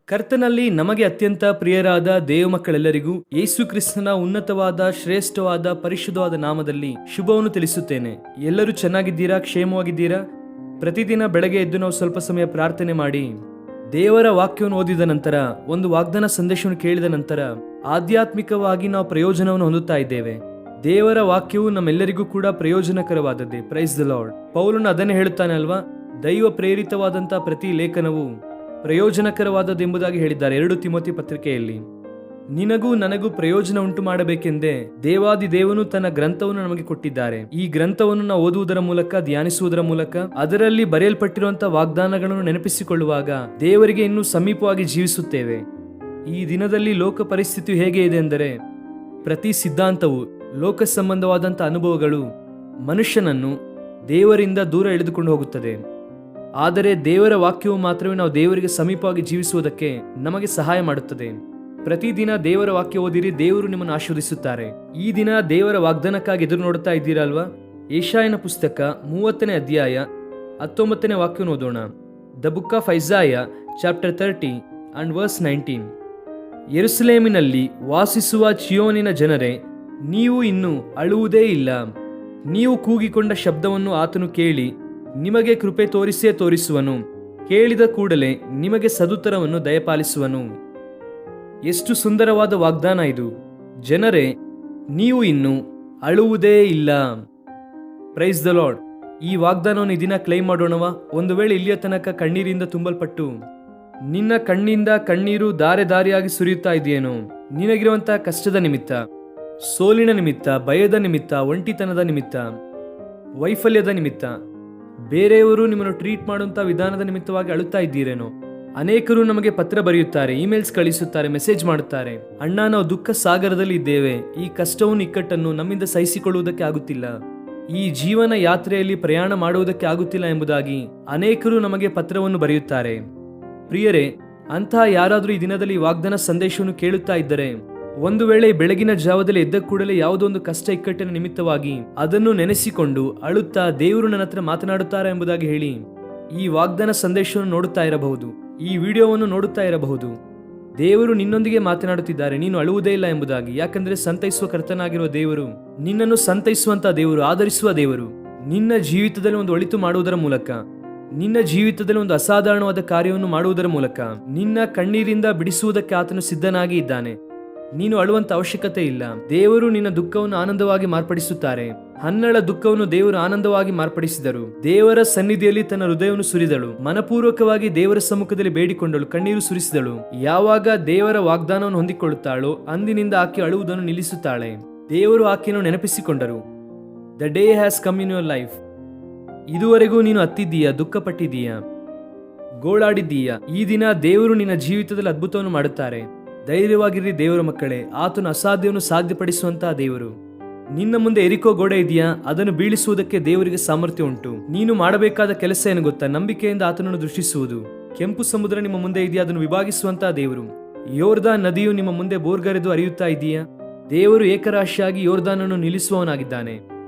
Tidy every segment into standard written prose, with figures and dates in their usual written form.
ಕರ್ತನಲ್ಲಿ ನಮಗೆ ಅತ್ಯಂತ ಪ್ರಿಯರಾದ ದೇವ ಮಕ್ಕಳೆಲ್ಲರಿಗೂ ಯೇಸು ಕ್ರಿಸ್ತನ ಉನ್ನತವಾದ ಶ್ರೇಷ್ಠವಾದ ಪರಿಶುದ್ಧವಾದ ನಾಮದಲ್ಲಿ ಶುಭವನ್ನು ತಿಳಿಸುತ್ತೇನೆ. ಎಲ್ಲರೂ ಚೆನ್ನಾಗಿದ್ದೀರಾ? ಕ್ಷೇಮವಾಗಿದ್ದೀರಾ? ಪ್ರತಿದಿನ ಬೆಳಗ್ಗೆ ಎದ್ದು ನಾವು ಸ್ವಲ್ಪ ಸಮಯ ಪ್ರಾರ್ಥನೆ ಮಾಡಿ ದೇವರ ವಾಕ್ಯವನ್ನು ಓದಿದ ನಂತರ, ಒಂದು ವಾಗ್ದಾನ ಸಂದೇಶವನ್ನು ಕೇಳಿದ ನಂತರ ಆಧ್ಯಾತ್ಮಿಕವಾಗಿ ನಾವು ಪ್ರಯೋಜನವನ್ನು ಹೊಂದುತ್ತಾ ಇದ್ದೇವೆ. ದೇವರ ವಾಕ್ಯವು ನಮ್ಮೆಲ್ಲರಿಗೂ ಕೂಡ ಪ್ರಯೋಜನಕರವಾದದ್ದೇ. Praise the lord. ಪೌಲನು ಅದನ್ನೇ ಹೇಳುತ್ತಾನೆ ಅಲ್ವಾ, ದೈವ ಪ್ರೇರಿತವಾದಂತಹ ಪ್ರತಿ ಲೇಖನವು ಪ್ರಯೋಜನಕರವಾದದ್ದೆಂಬುದಾಗಿ ಹೇಳಿದ್ದಾರೆ 2 ತಿಮೋಥಿ ಪತ್ರಿಕೆಯಲ್ಲಿ. ನಿನಗೂ ನನಗೂ ಪ್ರಯೋಜನ ಉಂಟು ಮಾಡಬೇಕೆಂದೇ ದೇವಾದಿ ದೇವನು ತನ್ನ ಗ್ರಂಥವನ್ನು ನಮಗೆ ಕೊಟ್ಟಿದ್ದಾರೆ. ಈ ಗ್ರಂಥವನ್ನು ನಾವು ಓದುವುದರ ಮೂಲಕ, ಧ್ಯಾನಿಸುವುದರ ಮೂಲಕ, ಅದರಲ್ಲಿ ಬರೆಯಲ್ಪಟ್ಟಿರುವಂತಹ ವಾಗ್ದಾನಗಳನ್ನು ನೆನಪಿಸಿಕೊಳ್ಳುವಾಗ ದೇವರಿಗೆ ಇನ್ನೂ ಸಮೀಪವಾಗಿ ಜೀವಿಸುತ್ತೇವೆ. ಈ ದಿನದಲ್ಲಿ ಲೋಕ ಪರಿಸ್ಥಿತಿ ಹೇಗೆ ಇದೆ ಎಂದರೆ, ಪ್ರತಿ ಸಿದ್ಧಾಂತವು, ಲೋಕ ಸಂಬಂಧವಾದಂಥ ಅನುಭವಗಳು ಮನುಷ್ಯನನ್ನು ದೇವರಿಂದ ದೂರ ಎಳೆದುಕೊಂಡು ಹೋಗುತ್ತದೆ. ಆದರೆ ದೇವರ ವಾಕ್ಯವು ಮಾತ್ರವೇ ನಾವು ದೇವರಿಗೆ ಸಮೀಪವಾಗಿ ಜೀವಿಸುವುದಕ್ಕೆ ನಮಗೆ ಸಹಾಯ ಮಾಡುತ್ತದೆ. ಪ್ರತಿದಿನ ದೇವರ ವಾಕ್ಯ ಓದಿರಿ, ದೇವರು ನಿಮ್ಮನ್ನು ಆಶೀರ್ವದಿಸುತ್ತಾರೆ. ಈ ದಿನ ದೇವರ ವಾಗ್ದಾನಕ್ಕಾಗಿ ಎದುರು ನೋಡುತ್ತಾ ಇದ್ದೀರಲ್ವಾ? ಯೆಶಾಯನ ಪುಸ್ತಕ 30ನೇ ಅಧ್ಯಾಯ 19ನೇ ವಾಕ್ಯವನ್ನು ಓದೋಣ. The book of Isaiah chapter 30 and verse 19. ಯೆರೂಸಲೇಮಿನಲ್ಲಿ ವಾಸಿಸುವ ಚಿಯೋನಿನ ಜನರೇ, ನೀವು ಇನ್ನು ಅಳುವುದೇ ಇಲ್ಲ. ನೀವು ಕೂಗಿಕೊಂಡ ಶಬ್ದವನ್ನು ಆತನು ಕೇಳಿ ನಿಮಗೆ ಕೃಪೆ ತೋರಿಸುವನು. ಕೇಳಿದ ಕೂಡಲೇ ನಿಮಗೆ ಸದುತ್ತರವನ್ನು ದಯಪಾಲಿಸುವನು. ಎಷ್ಟು ಸುಂದರವಾದ ವಾಗ್ದಾನ ಇದು! ಜನರೇ, ನೀವು ಇನ್ನು ಅಳುವುದೇ ಇಲ್ಲ. Praise the lord. ಈ ವಾಗ್ದಾನವನ್ನು ಈ ದಿನ ಕ್ಲೈಮ್ ಮಾಡೋಣವಾ? ಒಂದು ವೇಳೆ ಇಲ್ಲಿಯ ತನಕ ಕಣ್ಣೀರಿಂದ ತುಂಬಲ್ಪಟ್ಟು ನಿನ್ನ ಕಣ್ಣಿಂದ ಕಣ್ಣೀರು ದಾರೆ ದಾರಿಯಾಗಿ ಸುರಿಯುತ್ತಾ ಇದೆಯೇನೋ, ನಿನಗಿರುವಂತಹ ಕಷ್ಟದ ನಿಮಿತ್ತ, ಸೋಲಿನ ನಿಮಿತ್ತ, ಭಯದ ನಿಮಿತ್ತ, ಒಂಟಿತನದ ನಿಮಿತ್ತ, ವೈಫಲ್ಯದ ನಿಮಿತ್ತ, ಬೇರೆಯವರು ನಿಮ್ಮನ್ನು ಟ್ರೀಟ್ ಮಾಡುವಂಥ ವಿಧಾನದ ನಿಮಿತ್ತವಾಗಿ ಅಳುತ್ತಾ ಇದ್ದೀರೇನೋ. ಅನೇಕರು ನಮಗೆ ಪತ್ರ ಬರೆಯುತ್ತಾರೆ, ಇಮೇಲ್ಸ್ ಕಳಿಸುತ್ತಾರೆ, ಮೆಸೇಜ್ ಮಾಡುತ್ತಾರೆ, ಅಣ್ಣ ನಾವು ದುಃಖ ಸಾಗರದಲ್ಲಿ ಇದ್ದೇವೆ, ಈ ಕಷ್ಟವನ್ನು ಇಕ್ಕಟ್ಟನ್ನು ನಮ್ಮಿಂದ ಸಹಿಸಿಕೊಳ್ಳುವುದಕ್ಕೆ ಆಗುತ್ತಿಲ್ಲ, ಈ ಜೀವನ ಯಾತ್ರೆಯಲ್ಲಿ ಪ್ರಯಾಣ ಮಾಡುವುದಕ್ಕೆ ಆಗುತ್ತಿಲ್ಲ ಎಂಬುದಾಗಿ ಅನೇಕರು ನಮಗೆ ಪತ್ರವನ್ನು ಬರೆಯುತ್ತಾರೆ. ಪ್ರಿಯರೇ, ಅಂತಹ ಯಾರಾದರೂ ಈ ದಿನದಲ್ಲಿ ವಾಗ್ದಾನ ಸಂದೇಶವನ್ನು ಕೇಳುತ್ತಾ ಇದ್ದರೆ, ಒಂದು ವೇಳೆ ಬೆಳಗಿನ ಜಾವದಲ್ಲಿ ಎದ್ದ ಕೂಡಲೇ ಯಾವುದೋ ಒಂದು ಕಷ್ಟ ಇಕ್ಕಟ್ಟಿನ ನಿಮಿತ್ತವಾಗಿ ಅದನ್ನು ನೆನೆಸಿಕೊಂಡು ಅಳುತ್ತಾ ದೇವರು ನನ್ನ ಹತ್ರ ಮಾತನಾಡುತ್ತಾರೆ ಎಂಬುದಾಗಿ ಹೇಳಿ ಈ ವಾಗ್ದಾನ ಸಂದೇಶವನ್ನು ನೋಡುತ್ತಾ ಇರಬಹುದು, ಈ ವಿಡಿಯೋವನ್ನು ನೋಡುತ್ತಾ ಇರಬಹುದು. ದೇವರು ನಿನ್ನೊಂದಿಗೆ ಮಾತನಾಡುತ್ತಿದ್ದಾರೆ, ನೀನು ಅಳುವುದೇ ಇಲ್ಲ ಎಂಬುದಾಗಿ. ಯಾಕಂದ್ರೆ ಸಂತೈಸುವ ಕರ್ತನಾಗಿರುವ ದೇವರು, ನಿನ್ನನ್ನು ಸಂತೈಸುವಂತ ದೇವರು, ಆಧರಿಸುವ ದೇವರು, ನಿನ್ನ ಜೀವಿತದಲ್ಲಿ ಒಂದು ಒಳಿತು ಮಾಡುವುದರ ಮೂಲಕ, ನಿನ್ನ ಜೀವಿತದಲ್ಲಿ ಒಂದು ಅಸಾಧಾರಣವಾದ ಕಾರ್ಯವನ್ನು ಮಾಡುವುದರ ಮೂಲಕ ನಿನ್ನ ಕಣ್ಣೀರಿಂದ ಬಿಡಿಸುವುದಕ್ಕೆ ಆತನು ಸಿದ್ಧನಾಗಿ ಇದ್ದಾನೆ. ನೀನು ಅಳುವಂತ ಅವಶ್ಯಕತೆ ಇಲ್ಲ. ದೇವರು ನಿನ್ನ ದುಃಖವನ್ನು ಆನಂದವಾಗಿ ಮಾರ್ಪಡಿಸುತ್ತಾರೆ. ಹನ್ನಳ ದುಃಖವನ್ನು ದೇವರು ಆನಂದವಾಗಿ ಮಾರ್ಪಡಿಸಿದರು. ದೇವರ ಸನ್ನಿಧಿಯಲ್ಲಿ ತನ್ನ ಹೃದಯವನ್ನು ಸುರಿದಳು, ಮನಪೂರ್ವಕವಾಗಿ ದೇವರ ಸಮ್ಮುಖದಲ್ಲಿ ಬೇಡಿಕೊಂಡಳು, ಕಣ್ಣೀರು ಸುರಿಸಿದಳು. ಯಾವಾಗ ದೇವರ ವಾಗ್ದಾನವನ್ನು ಹೊಂದಿಕೊಳ್ಳುತ್ತಾಳೋ ಅಂದಿನಿಂದ ಆಕೆ ಅಳುವುದನ್ನು ನಿಲ್ಲಿಸುತ್ತಾಳೆ. ದೇವರು ಆಕೆಯನ್ನು ನೆನಪಿಸಿಕೊಂಡರು. The day has come in your life. ಇದುವರೆಗೂ ನೀನು ಅತ್ತಿದ್ದೀಯಾ, ದುಃಖಪಟ್ಟಿದ್ದೀಯಾ, ಗೋಳಾಡಿದ್ದೀಯಾ. ಈ ದಿನ ದೇವರು ನಿನ್ನ ಜೀವಿತದಲ್ಲಿ ಅದ್ಭುತವನ್ನು ಮಾಡುತ್ತಾರೆ. ಧೈರ್ಯವಾಗಿರ್ರಿ ದೇವರ ಮಕ್ಕಳೇ. ಆತನು ಅಸಾಧ್ಯವನ್ನು ಸಾಧ್ಯಪಡಿಸುವಂತಹ ದೇವರು. ನಿನ್ನ ಮುಂದೆ ಎರಿಕೋ ಗೋಡೆ ಇದೆಯಾ? ಅದನ್ನು ಬೀಳಿಸುವುದಕ್ಕೆ ದೇವರಿಗೆ ಸಾಮರ್ಥ್ಯ ಉಂಟು. ನೀನು ಮಾಡಬೇಕಾದ ಕೆಲಸ ಏನು ಗೊತ್ತಾ? ನಂಬಿಕೆಯಿಂದ ಆತನನ್ನು ದೃಷ್ಟಿಸುವುದು. ಕೆಂಪು ಸಮುದ್ರ ನಿಮ್ಮ ಮುಂದೆ ಇದೆಯಾ? ಅದನ್ನು ವಿಭಾಗಿಸುವಂತಹ ದೇವರು. ಯೋರ್ದಾನ್ ನದಿಯು ನಿಮ್ಮ ಮುಂದೆ ಬೋರ್ಗರೆದು ಹರಿಯುತ್ತಾ ಇದೆಯಾ? ದೇವರು ಏಕರಾಶಿಯಾಗಿ ಯೋರ್ದಾನನ್ನು ನಿಲ್ಲಿಸುವವನಾಗಿದ್ದಾನೆ.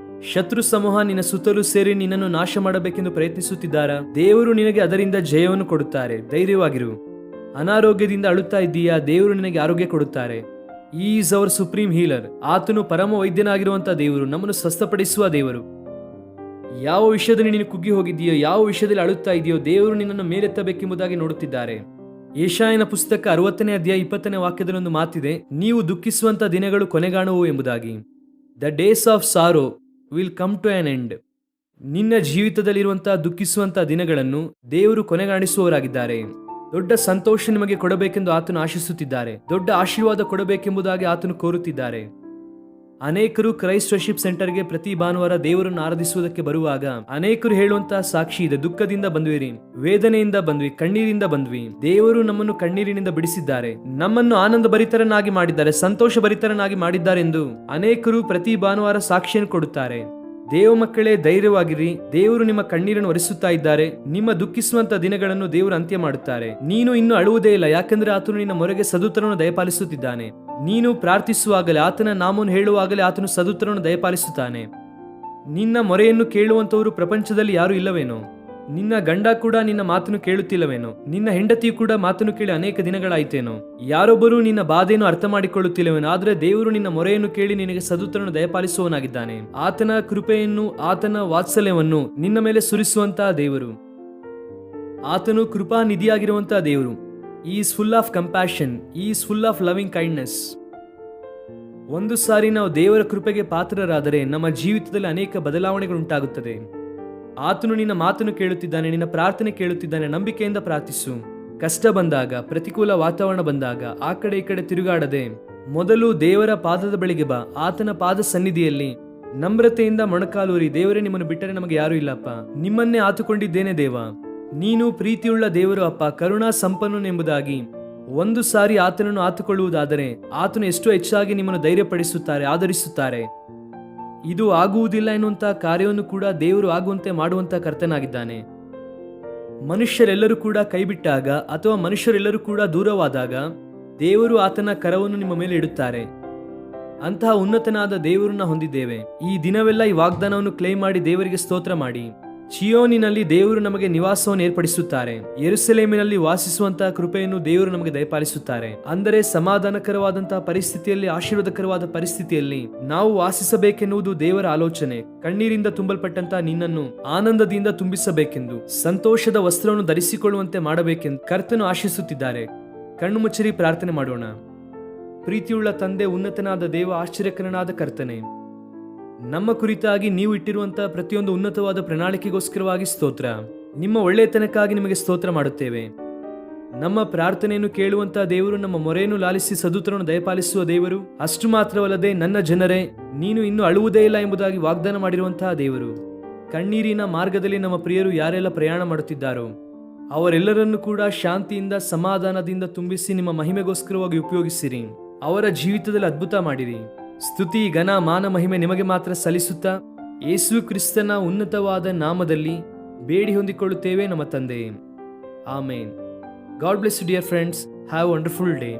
ಶತ್ರು ಸಮೂಹ ನಿನ್ನ ಸುತ್ತಲೂ ಸೇರಿ ನಿನ್ನನ್ನು ನಾಶ ಮಾಡಬೇಕೆಂದು ಪ್ರಯತ್ನಿಸುತ್ತಿದ್ದಾರಾ? ದೇವರು ನಿನಗೆ ಅದರಿಂದ ಜಯವನ್ನು ಕೊಡುತ್ತಾರೆ. ಧೈರ್ಯವಾಗಿರು. ಅನಾರೋಗ್ಯದಿಂದ ಅಳುತ್ತಾ ಇದ್ದೀಯಾ? ದೇವರು ನಿನಗೆ ಆರೋಗ್ಯ ಕೊಡುತ್ತಾರೆ. Is our supreme healer. ಆತನು ಪರಮ ವೈದ್ಯನಾಗಿರುವಂತಹ ದೇವರು, ನಮ್ಮನ್ನು ಸ್ವಸ್ಥಪಡಿಸುವ ದೇವರು. ಯಾವ ವಿಷಯದಲ್ಲಿ ನೀನು ಕುಗ್ಗಿ ಹೋಗಿದ್ದೀಯೋ, ಯಾವ ವಿಷಯದಲ್ಲಿ ಅಳುತ್ತಾ ಇದೆಯೋ, ದೇವರು ನಿನ್ನನ್ನು ಮೇಲೆತ್ತಬೇಕೆಂಬುದಾಗಿ ನೋಡುತ್ತಿದ್ದಾರೆ. ಯೆಶಾಯನ ಪುಸ್ತಕ 60ನೇ ಅಧ್ಯಾಯ 20ನೇ ವಾಕ್ಯದಲ್ಲಿ ಒಂದು ಮಾತಿದೆ, ನೀವು ದುಃಖಿಸುವಂತ ದಿನಗಳು ಕೊನೆಗಾಣುವು ಎಂಬುದಾಗಿ. The days of sorrow will come to an end. ನಿನ್ನ ಜೀವಿತದಲ್ಲಿರುವಂತಹ ದುಃಖಿಸುವಂತಹ ದಿನಗಳನ್ನು ದೇವರು ಕೊನೆಗಾಣಿಸುವವರಾಗಿದ್ದಾರೆ. ದೊಡ್ಡ ಸಂತೋಷ ನಿಮಗೆ ಕೊಡಬೇಕೆಂದು ಆತನು ಆಶಿಸುತ್ತಿದ್ದಾರೆ. ದೊಡ್ಡ ಆಶೀರ್ವಾದ ಕೊಡಬೇಕೆಂಬುದಾಗಿ ಆತನು ಕೋರುತ್ತಿದ್ದಾರೆ. ಅನೇಕರು ಕ್ರೈಸ್ಟ್ ವರ್ಷಿಪ್ ಸೆಂಟರ್ಗೆ ಪ್ರತಿ ಭಾನುವಾರ ದೇವರನ್ನು ಆರಾಧಿಸುವುದಕ್ಕೆ ಬರುವಾಗ ಅನೇಕರು ಹೇಳುವಂತಹ ಸಾಕ್ಷಿ ಇದೆ, ದುಃಖದಿಂದ ಬಂದ್ವಿ, ವೇದನೆಯಿಂದ ಬಂದ್ವಿ, ಕಣ್ಣೀರಿಂದ ಬಂದ್ವಿ. ದೇವರು ನಮ್ಮನ್ನು ಕಣ್ಣೀರಿನಿಂದ ಬಿಡಿಸಿದ್ದಾರೆ, ನಮ್ಮನ್ನು ಆನಂದ ಭರಿತರನ್ನಾಗಿ ಮಾಡಿದ್ದಾರೆ, ಸಂತೋಷ ಭರಿತರನ್ನಾಗಿ ಮಾಡಿದ್ದಾರೆ ಎಂದು ಅನೇಕರು ಪ್ರತಿ ಭಾನುವಾರ ಸಾಕ್ಷಿಯನ್ನು ಕೊಡುತ್ತಾರೆ. ದೇವ ಮಕ್ಕಳೇ, ಧೈರ್ಯವಾಗಿರಿ. ದೇವರು ನಿಮ್ಮ ಕಣ್ಣೀರನ್ನು ಒರೆಸುತ್ತಾ ಇದ್ದಾರೆ. ನಿಮ್ಮ ದುಃಖಿಸುವಂತ ದಿನಗಳನ್ನು ದೇವರು ಅಂತ್ಯ ಮಾಡುತ್ತಾರೆ. ನೀನು ಇನ್ನು ಅಳುವುದೇ ಇಲ್ಲ, ಯಾಕಂದ್ರೆ ಆತನು ನಿನ್ನ ಮೊರೆಗೆ ಸದುತ್ತರವನ್ನು ದಯಪಾಲಿಸುತ್ತಿದ್ದಾನೆ. ನೀನು ಪ್ರಾರ್ಥಿಸುವಾಗಲೇ, ಆತನ ನಾಮವನ್ನು ಹೇಳುವಾಗಲೇ ಆತನು ಸದುತ್ತರವನ್ನು ದಯಪಾಲಿಸುತ್ತಾನೆ. ನಿನ್ನ ಮೊರೆಯನ್ನು ಕೇಳುವಂತವರು ಪ್ರಪಂಚದಲ್ಲಿ ಯಾರು ಇಲ್ಲವೇನೋ? ನಿನ್ನ ಗಂಡ ಕೂಡ ನಿನ್ನ ಮಾತನ್ನು ಕೇಳುತ್ತಿಲ್ಲವೇನೋ? ನಿನ್ನ ಹೆಂಡತಿಯು ಕೂಡ ಮಾತನ್ನು ಕೇಳಿ ಅನೇಕ ದಿನಗಳಾಯ್ತೇನೋ? ಯಾರೊಬ್ಬರೂ ನಿನ್ನ ಬಾಧೆಯನ್ನು ಅರ್ಥ ಮಾಡಿಕೊಳ್ಳುತ್ತಿಲ್ಲವೇನೋ? ಆದರೆ ದೇವರು ನಿನ್ನ ಮೊರೆಯನ್ನು ಕೇಳಿ ನಿನಗೆ ಸದುತ್ತರನ್ನು ದಯಪಾಲಿಸುವವನಾಗಿದ್ದಾನೆ. ಆತನ ಕೃಪೆಯನ್ನು, ಆತನ ವಾತ್ಸಲ್ಯವನ್ನು ನಿನ್ನ ಮೇಲೆ ಸುರಿಸುವಂತಹ ದೇವರು. ಆತನು ಕೃಪಾ ನಿಧಿಯಾಗಿರುವಂತಹ ದೇವರು. Is full of compassion, is full of loving kindness. ಒಂದು ಸಾರಿ ನಾವು ದೇವರ ಕೃಪೆಗೆ ಪಾತ್ರರಾದರೆ ನಮ್ಮ ಜೀವಿತದಲ್ಲಿ ಅನೇಕ ಬದಲಾವಣೆಗಳುಂಟಾಗುತ್ತದೆ. ಆತನು ನಿನ್ನ ಮಾತನ್ನು ಕೇಳುತ್ತಿದ್ದಾನೆ, ನಿನ್ನ ಪ್ರಾರ್ಥನೆ ಕೇಳುತ್ತಿದ್ದಾನೆ. ನಂಬಿಕೆಯಿಂದ ಪ್ರಾರ್ಥಿಸು. ಕಷ್ಟ ಬಂದಾಗ, ಪ್ರತಿಕೂಲ ವಾತಾವರಣ ಬಂದಾಗ ಆ ಕಡೆ ಈ ಕಡೆ ತಿರುಗಾಡದೆ ಮೊದಲು ದೇವರ ಪಾದದ ಬಳಿಗೆ ಬಾ. ಆತನ ಪಾದ ಸನ್ನಿಧಿಯಲ್ಲಿ ನಮ್ರತೆಯಿಂದ ಮೊಣಕಾಲೂರಿ, ದೇವರೇ, ನಿಮ್ಮನ್ನು ಬಿಟ್ಟರೆ ನಮಗೆ ಯಾರೂ ಇಲ್ಲಪ್ಪ. ನಿಮ್ಮನ್ನೇ ಆತುಕೊಂಡಿದ್ದೇನೆ ದೇವ. ನೀನು ಪ್ರೀತಿಯುಳ್ಳ ದೇವರು ಅಪ್ಪ, ಕರುಣಾ ಸಂಪನ್ನನೆಂಬುದಾಗಿ ಒಂದು ಸಾರಿ ಆತನನ್ನು ಆತುಕೊಳ್ಳುವುದಾದರೆ ಆತನು ಎಷ್ಟು ಹೆಚ್ಚಾಗಿ ನಿಮ್ಮನ್ನು ಧೈರ್ಯಪಡಿಸುತ್ತಾರೆ, ಆಧರಿಸುತ್ತಾರೆ. ಇದು ಆಗುವುದಿಲ್ಲ ಎನ್ನುವಂತಹ ಕಾರ್ಯವನ್ನು ಕೂಡ ದೇವರು ಆಗುವಂತೆ ಮಾಡುವಂತಹ ಕರ್ತನಾಗಿದ್ದಾನೆ. ಮನುಷ್ಯರೆಲ್ಲರೂ ಕೂಡ ಕೈಬಿಟ್ಟಾಗ ಅಥವಾ ಮನುಷ್ಯರೆಲ್ಲರೂ ಕೂಡ ದೂರವಾದಾಗ ದೇವರು ಆತನ ಕರವನ್ನು ನಿಮ್ಮ ಮೇಲೆ ಇಡುತ್ತಾರೆ. ಅಂತಹ ಉನ್ನತನಾದ ದೇವರನ್ನ ಹೊಂದಿದ್ದೇವೆ. ಈ ದಿನವೆಲ್ಲ ಈ ವಾಗ್ದಾನವನ್ನು ಕ್ಲೇಮ್ ಮಾಡಿ ದೇವರಿಗೆ ಸ್ತೋತ್ರ ಮಾಡಿ. ಚಿಯೋನಿನಲ್ಲಿ ದೇವರು ನಮಗೆ ನಿವಾಸವನ್ನು ಏರ್ಪಡಿಸುತ್ತಾರೆ. ಯೆರೂಸಲೇಮಿನಲ್ಲಿ ವಾಸಿಸುವಂತಹ ಕೃಪೆಯನ್ನು ದೇವರು ನಮಗೆ ದಯಪಾಲಿಸುತ್ತಾರೆ. ಅಂದರೆ ಸಮಾಧಾನಕರವಾದಂತಹ ಪರಿಸ್ಥಿತಿಯಲ್ಲಿ, ಆಶೀರ್ವಾದಕರವಾದ ಪರಿಸ್ಥಿತಿಯಲ್ಲಿ ನಾವು ವಾಸಿಸಬೇಕೆನ್ನುವುದು ದೇವರ ಆಲೋಚನೆ. ಕಣ್ಣೀರಿಂದ ತುಂಬಲ್ಪಟ್ಟಂತಹ ನಿನ್ನನ್ನು ಆನಂದದಿಂದ ತುಂಬಿಸಬೇಕೆಂದು, ಸಂತೋಷದ ವಸ್ತ್ರವನ್ನು ಧರಿಸಿಕೊಳ್ಳುವಂತೆ ಮಾಡಬೇಕೆಂದು ಕರ್ತನು ಆಶಿಸುತ್ತಿದ್ದಾರೆ. ಕಣ್ಣು ಮುಚ್ಚರಿ ಪ್ರಾರ್ಥನೆ ಮಾಡೋಣ. ಪ್ರೀತಿಯುಳ್ಳ ತಂದೆ, ಉನ್ನತನಾದ ದೇವ, ಆಶ್ಚರ್ಯಕರನಾದ ಕರ್ತನೆ, ನಮ್ಮ ಕುರಿತಾಗಿ ನೀವು ಇಟ್ಟಿರುವಂತಹ ಪ್ರತಿಯೊಂದು ಉನ್ನತವಾದ ಪ್ರಣಾಳಿಕೆಗೋಸ್ಕರವಾಗಿ ಸ್ತೋತ್ರ. ನಿಮ್ಮ ಒಳ್ಳೆಯತನಕ್ಕಾಗಿ ನಿಮಗೆ ಸ್ತೋತ್ರ ಮಾಡುತ್ತೇವೆ. ನಮ್ಮ ಪ್ರಾರ್ಥನೆಯನ್ನು ಕೇಳುವಂತಹ ದೇವರು, ನಮ್ಮ ಮೊರೆಯನ್ನು ಲಾಲಿಸಿ ಸದುತ್ತರವನ್ನು ದಯಪಾಲಿಸುವ ದೇವರು. ಅಷ್ಟು ಮಾತ್ರವಲ್ಲದೆ, ನನ್ನ ಜನರೇ, ನೀನು ಇನ್ನೂ ಅಳುವುದೇ ಇಲ್ಲ ಎಂಬುದಾಗಿ ವಾಗ್ದಾನ ಮಾಡಿರುವಂತಹ ದೇವರು. ಕಣ್ಣೀರಿನ ಮಾರ್ಗದಲ್ಲಿ ನಮ್ಮ ಪ್ರಿಯರು ಯಾರೆಲ್ಲ ಪ್ರಯಾಣ ಮಾಡುತ್ತಿದ್ದಾರೋ ಅವರೆಲ್ಲರನ್ನು ಕೂಡ ಶಾಂತಿಯಿಂದ, ಸಮಾಧಾನದಿಂದ ತುಂಬಿಸಿ ನಿಮ್ಮ ಮಹಿಮೆಗೋಸ್ಕರವಾಗಿ ಉಪಯೋಗಿಸಿರಿ. ಅವರ ಜೀವಿತದಲ್ಲಿ ಅದ್ಭುತ ಮಾಡಿರಿ. ಸ್ತುತಿ, ಘನ, ಮಾನ, ಮಹಿಮೆ ನಿಮಗೆ ಮಾತ್ರ ಸಲ್ಲಿಸುತ್ತಾ ಯೇಸು ಕ್ರಿಸ್ತನ ಉನ್ನತವಾದ ನಾಮದಲ್ಲಿ ಬೇಡಿ ಹೊಂದಿಕೊಳ್ಳುತ್ತೇವೆ ನಮ್ಮ ತಂದೆ. Amen. God bless you dear friends. Have a wonderful day.